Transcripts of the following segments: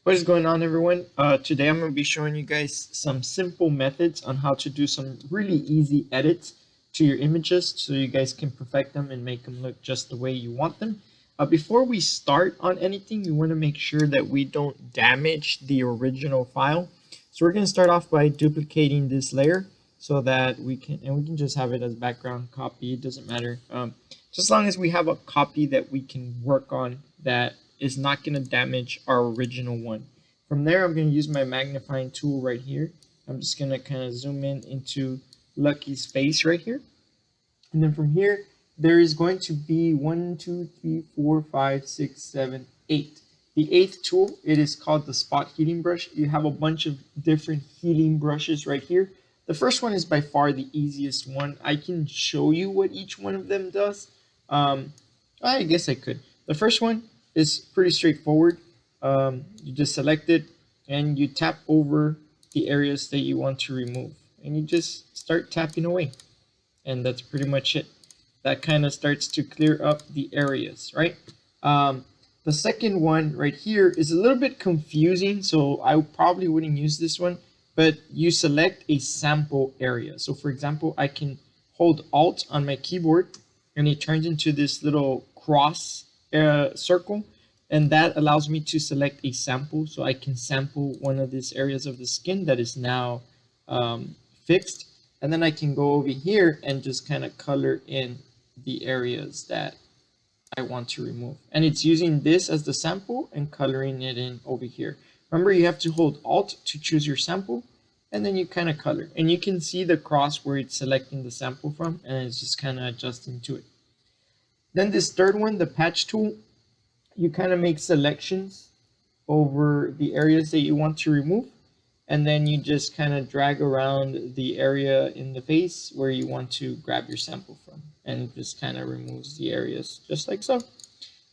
What is going on, everyone? Today I'm going to be showing you guys some simple methods on how to do some really easy edits to your images so you guys can perfect them and make them look just the way you want them. Before we start on anything, we want to make sure that we don't damage the original file. So we're going to start off by duplicating this layer so that we can just have it as background copy. It doesn't matter. Just as long as we have a copy that we can work on that is not going to damage our original one. From there, I'm going to use my magnifying tool right here. I'm just going to kind of zoom in into Lucky's face right here. And then from here, there is going to be 1, 2, 3, 4, 5, 6, 7, 8. The eighth tool, it is called the spot healing brush. You have a bunch of different healing brushes right here. The first one is by far the easiest one. I can show you what each one of them does. I guess I could. The first one is pretty straightforward. You just select it and you tap over the areas that you want to remove. And you just start tapping away. And that's pretty much it. That kind of starts to clear up the areas, right? The second one right here is a little bit confusing, so I probably wouldn't use this one, but you select a sample area. So for example, I can hold Alt on my keyboard and it turns into this little cross circle, and that allows me to select a sample. So I can sample one of these areas of the skin that is now fixed, and then I can go over here and just kind of color in the areas that I want to remove. And it's using this as the sample and coloring it in over here. Remember, you have to hold Alt to choose your sample, and then you kind of color. And you can see the cross where it's selecting the sample from, and it's just kind of adjusting to it. Then this third one, the patch tool, you kind of make selections over the areas that you want to remove. And then you just kind of drag around the area in the face where you want to grab your sample from, and it just kind of removes the areas just like so.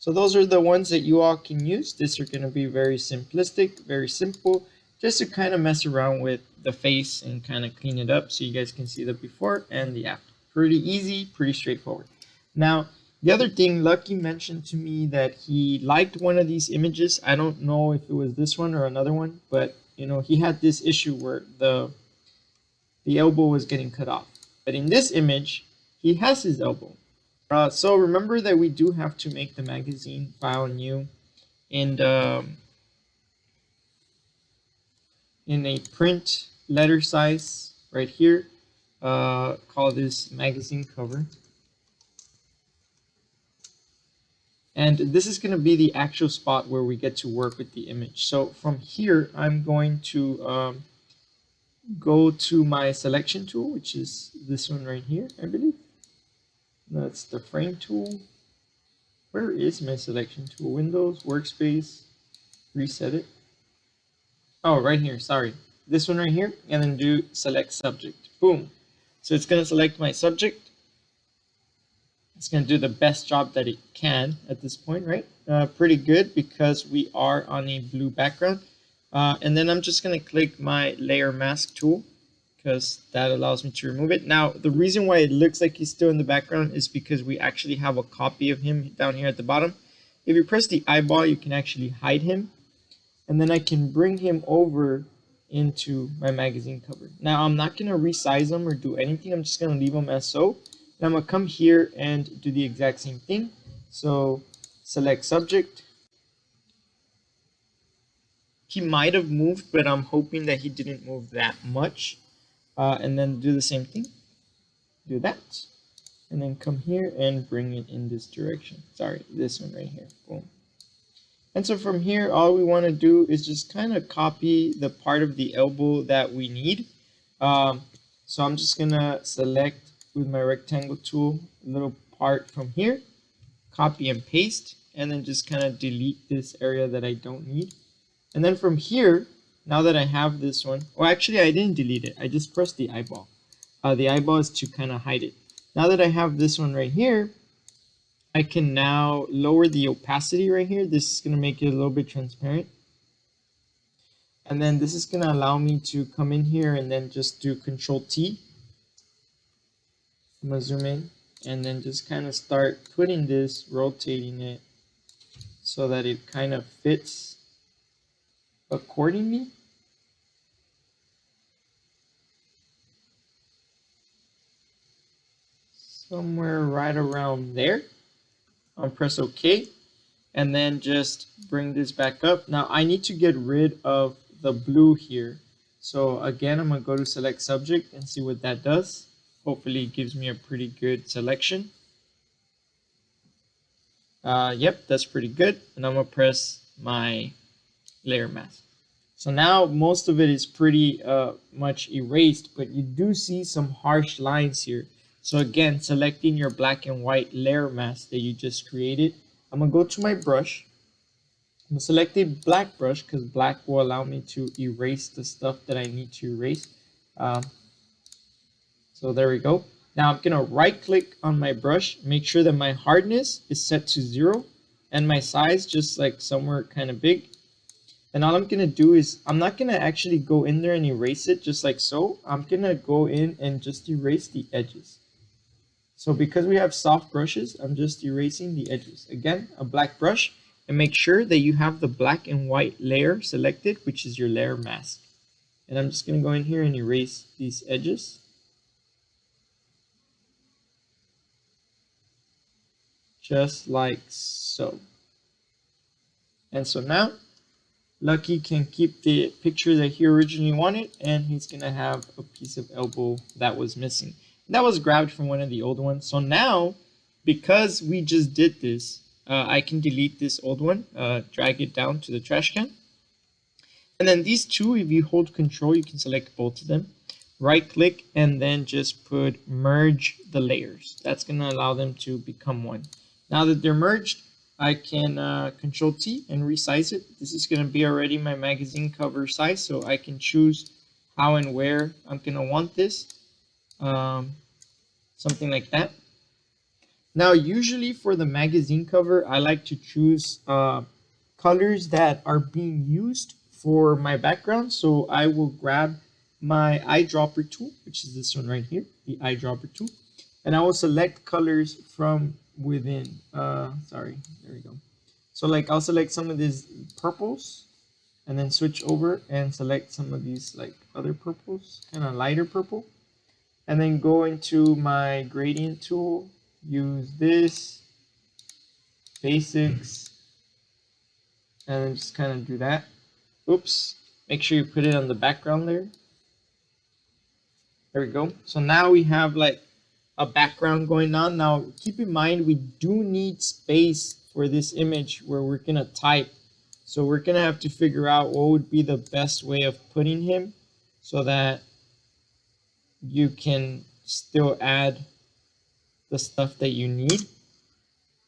So those are the ones that you all can use. These are going to be very simplistic, very simple, just to kind of mess around with the face and kind of clean it up so you guys can see the before and the after. Pretty easy, pretty straightforward. Now, the other thing, Lucky mentioned to me that he liked one of these images. I don't know if it was this one or another one, but you know, he had this issue where the elbow was getting cut off. But in this image, he has his elbow. So remember that we do have to make the magazine file new in a print letter size right here. Call this magazine cover. And this is going to be the actual spot where we get to work with the image. So from here, I'm going to go to my selection tool, which is this one right here, I believe. That's the frame tool. Where is my selection tool? Windows, workspace, reset it. Oh, right here, sorry. This one right here, and then do select subject. Boom. So it's going to select my subject. It's going to do the best job that it can at this point, right? Pretty good because we are on a blue background. And then I'm just going to click my layer mask tool because that allows me to remove it. Now, the reason why it looks like he's still in the background is because we actually have a copy of him down here at the bottom. If you press the eyeball, you can actually hide him. And then I can bring him over into my magazine cover. Now, I'm not going to resize him or do anything. I'm just going to leave him as so. And I'm going to come here and do the exact same thing. So select subject. He might have moved, but I'm hoping that he didn't move that much. And then do the same thing. Do that. And then come here and bring it in this direction. Sorry, this one right here. Boom. And so from here, all we want to do is just kind of copy the part of the elbow that we need. So I'm just going to select with my rectangle tool a little part from here, copy and paste, and then just kind of delete this area that I don't need. And then from here, now that I have this one, well, actually I didn't delete it. I just pressed the eyeball. The eyeball is to kind of hide it. Now that I have this one right here, I can now lower the opacity right here. This is going to make it a little bit transparent. And then this is going to allow me to come in here and then just do Control T. I'm going to zoom in and then just kind of start putting this, rotating it so that it kind of fits accordingly. Somewhere right around there. I'll press OK, and then just bring this back up. Now I need to get rid of the blue here. So again, I'm gonna go to select subject and see what that does. Hopefully it gives me a pretty good selection. Yep, that's pretty good. And I'm gonna press my layer mask. So now most of it is pretty much erased, but you do see some harsh lines here. So again, selecting your black and white layer mask that you just created, I'm gonna go to my brush. I'm gonna select a black brush because black will allow me to erase the stuff that I need to erase. So there we go. Now I'm gonna right click on my brush, make sure that my hardness is set to 0 and my size just like somewhere kind of big. And all I'm gonna do is, I'm not gonna actually go in there and erase it just like so. I'm gonna go in and just erase the edges. So because we have soft brushes, I'm just erasing the edges. Again, a black brush, and make sure that you have the black and white layer selected, which is your layer mask. And I'm just gonna go in here and erase these edges. Just like so. And so now, Lucky can keep the picture that he originally wanted, and he's gonna have a piece of elbow that was missing. That was grabbed from one of the old ones. So now, because we just did this, I can delete this old one, drag it down to the trash can. And then these two, if you hold control, you can select both of them. Right click and then just put merge the layers. That's gonna allow them to become one. Now that they're merged, I can control T and resize it. This is gonna be already my magazine cover size, so I can choose how and where I'm gonna want this. Something like that. Now, usually for the magazine cover, I like to choose colors that are being used for my background. So I will grab my eyedropper tool, which is this one right here, the eyedropper tool, and I will select colors from within. Sorry, there we go. So like I'll select some of these purples and then switch over and select some of these like other purples, kind of lighter purple, and then go into my gradient tool, use this, basics, and then just kind of do that. Oops, make sure you put it on the background layer. There we go. So now we have like a background going on. Now keep in mind we do need space for this image where we're gonna type. So we're gonna have to figure out what would be the best way of putting him so that you can still add the stuff that you need.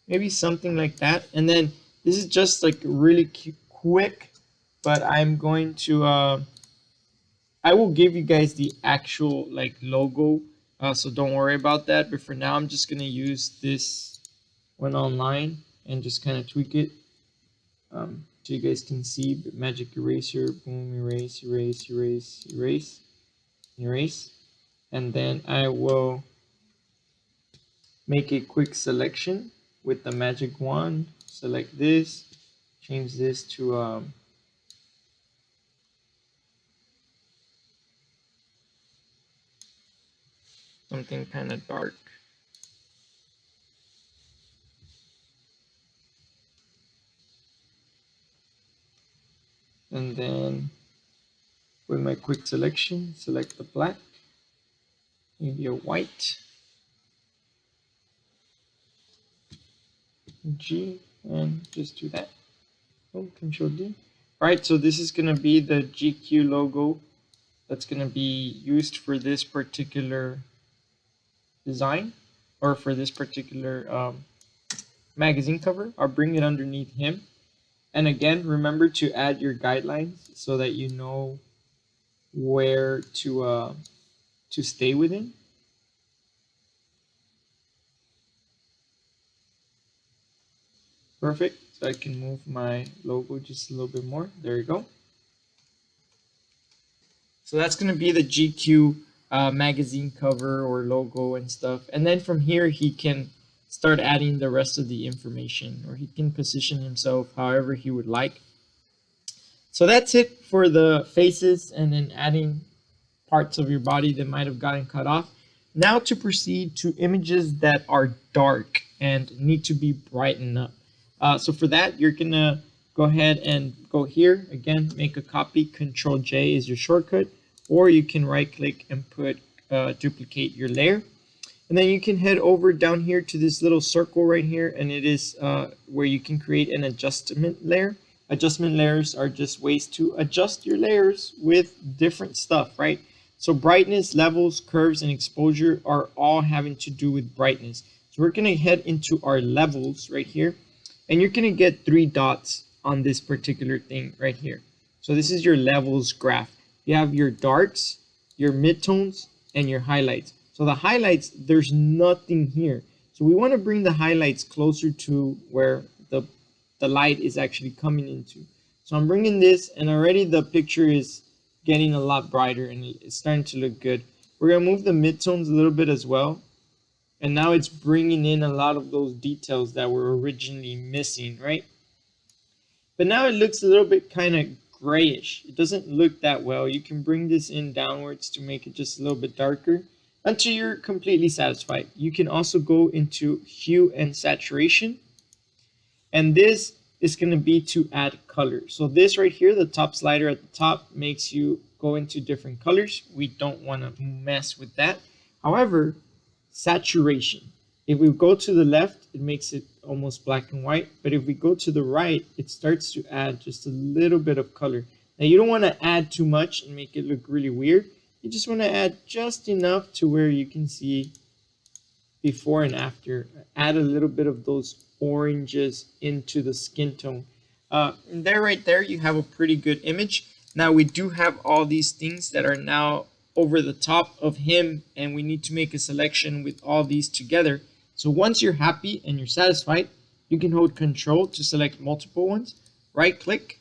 Maybe something like that. And then this is just like really quick, but I'm going to I will give you guys the actual like logo, so don't worry about that. But for now, I'm just gonna use this one online and just kind of tweak it, so you guys can see. Magic eraser, boom, erase, erase, erase, erase, erase, and then I will make a quick selection with the magic wand. Select this, change this to something kind of dark. And then with my quick selection, select the black, maybe a white, G, and just do that. Oh, Control D. All right, so this is gonna be the GQ logo that's gonna be used for this particular design, or for this particular magazine cover. I'll bring it underneath him. And again, remember to add your guidelines so that you know where to stay within. Perfect. So I can move my logo just a little bit more. There you go. So that's going to be the GQ magazine cover or logo and stuff. And then from here, he can start adding the rest of the information, or he can position himself however he would like. So that's it for the faces and then adding parts of your body that might have gotten cut off. Now to proceed to images that are dark and need to be brightened up. So for that, you're gonna go ahead and go here again, make a copy. Control J is your shortcut, or you can right click and put duplicate your layer. And then you can head over down here to this little circle right here, and it is where you can create an adjustment layer. Adjustment layers are just ways to adjust your layers with different stuff, right? So brightness, levels, curves, and exposure are all having to do with brightness. So we're gonna head into our levels right here, and you're gonna get 3 dots on this particular thing right here. So this is your levels graph. You have your darks, your midtones, and your highlights. So the highlights, there's nothing here. So we want to bring the highlights closer to where the light is actually coming into. So I'm bringing this, and already the picture is getting a lot brighter and it's starting to look good. We're going to move the midtones a little bit as well. And now it's bringing in a lot of those details that were originally missing, right? But now it looks a little bit kind of grayish. It doesn't look that well. You can bring this in downwards to make it just a little bit darker until you're completely satisfied. You can also go into Hue and Saturation, and this is going to be to add color. So this right here, the top slider at the top, makes you go into different colors. We don't want to mess with that. However, saturation. If we go to the left, it makes it almost black and white. But if we go to the right, it starts to add just a little bit of color. Now you don't want to add too much and make it look really weird. You just want to add just enough to where you can see before and after. Add a little bit of those oranges into the skin tone. And there, right there, you have a pretty good image. Now we do have all these things that are now over the top of him, and we need to make a selection with all these together. So once you're happy and you're satisfied, you can hold Control to select multiple ones, right click,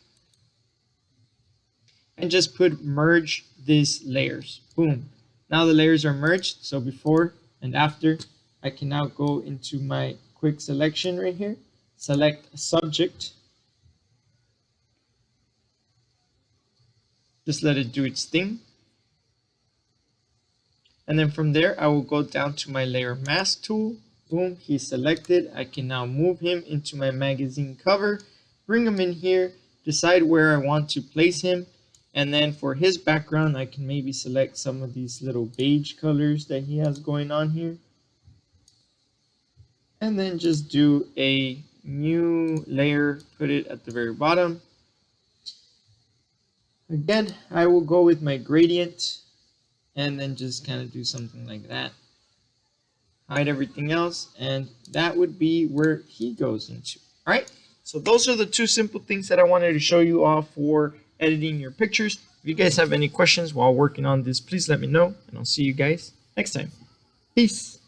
and just put merge these layers. Boom. Now the layers are merged. So before and after, I can now go into my quick selection right here, select subject, just let it do its thing. And then from there, I will go down to my layer mask tool. Boom, he's selected. I can now move him into my magazine cover, bring him in here, decide where I want to place him. And then for his background, I can maybe select some of these little beige colors that he has going on here. And then just do a new layer, put it at the very bottom. Again, I will go with my gradient and then just kind of do something like that. Hide everything else, and that would be where he goes into. All right, so those are the 2 simple things that I wanted to show you all for editing your pictures. If you guys have any questions while working on this, please let me know, and I'll see you guys next time. Peace.